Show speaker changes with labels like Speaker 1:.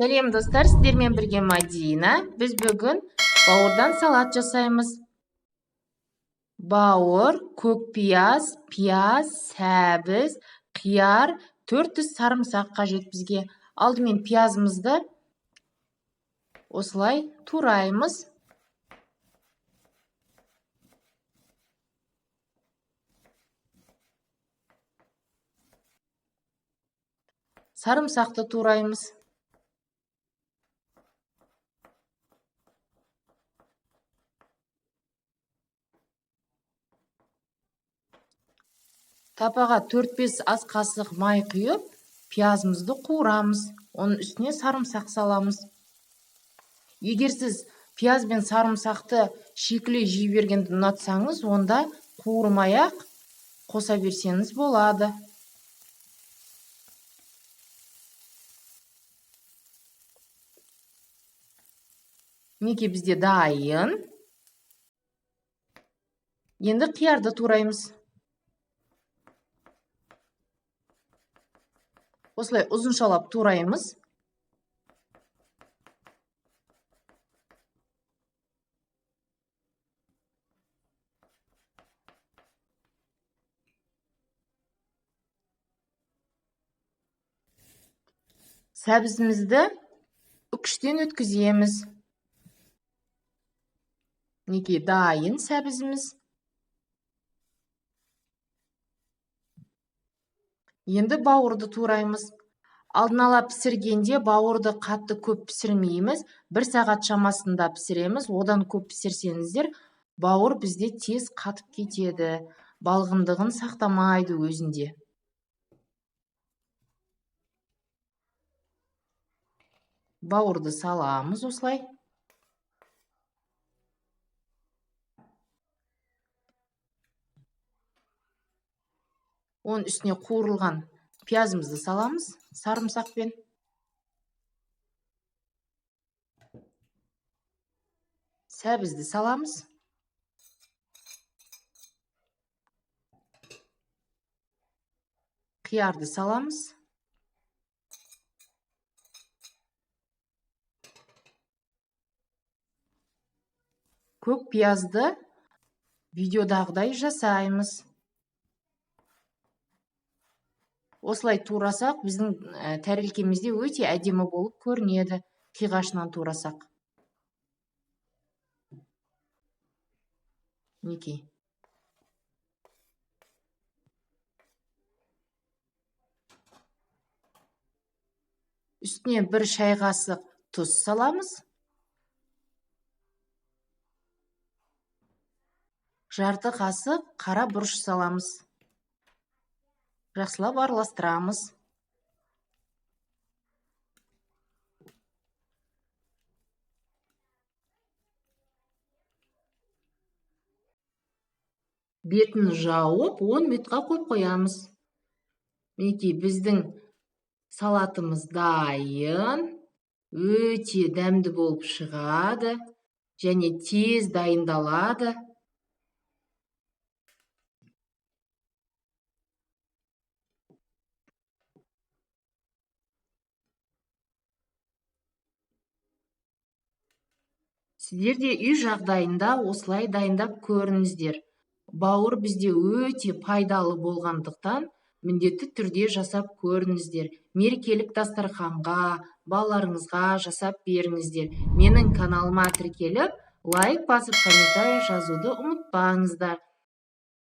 Speaker 1: Сәлем достар, сіздермен бірге Мадина. Біз бүгін бауырдан салат жасаймыз. Бауыр, көк пияз, сәбіз, қияр, 4 түс сарымсақ қажет бізге. Алдымен пиязымызды осылай тураймыз. Сарымсақты тураймыз. Тапаға 4-5 ас қасық май құйып, пиязымызды қуырамыз. Оның үстіне сарымсақ саламыз. Егер сіз пияз бен сарымсақты шикілей жей бергенді ұнатсаңыз, онда қуырмай-ақ қоса берсеңіз болады. Мінекей бізде дайын. Енді қиярды тураймыз. Осылай ұзыншалап тураймыз. Сәбізімізді үкіштен өткіземіз. Мінекей дайын сәбізіміз. Енді бауырды тураймыз. Алдын ала пісіргенде бауырды қатты көп пісірмейміз. 1 сағат шамасында пісіреміз. Одан көп пісірсеңіздер, бауыр бізде тез қатып кетеді. Балғындығын сақтамайды өзінде. Бауырды саламыз осылай. Оның үстіне қуырылған пиязымызды саламыз, сарымсақпен. Сәбізді саламыз. Қиярды саламыз. Көк пиязды видеодағыдай жасаймыз. Осылай турасақ, біздің тәрелкемізде өте әдемі болып көрінеді, қиғашынан турасақ. Мінекей. Үстіне 1 шай қасық тұз саламыз. Жарты қасық қара бұрыш саламыз. Жақсылап араластырамыз. Бетін жауып, 10 минутқа қойып қоямыз. Мінекей біздің салатымыз дайын, өте дәмді болып шығады және тез дайындалады. Сіздер де үй жағдайында осылай дайындап көріңіздер. Бауыр бізде өте пайдалы болғандықтан, міндетті түрде жасап көріңіздер. Мерекелік дастарханға, балаларыңызға жасап беріңіздер. Менің каналыма тіркеліп, лайк басып, комментарий жазуды ұмытпаңыздар.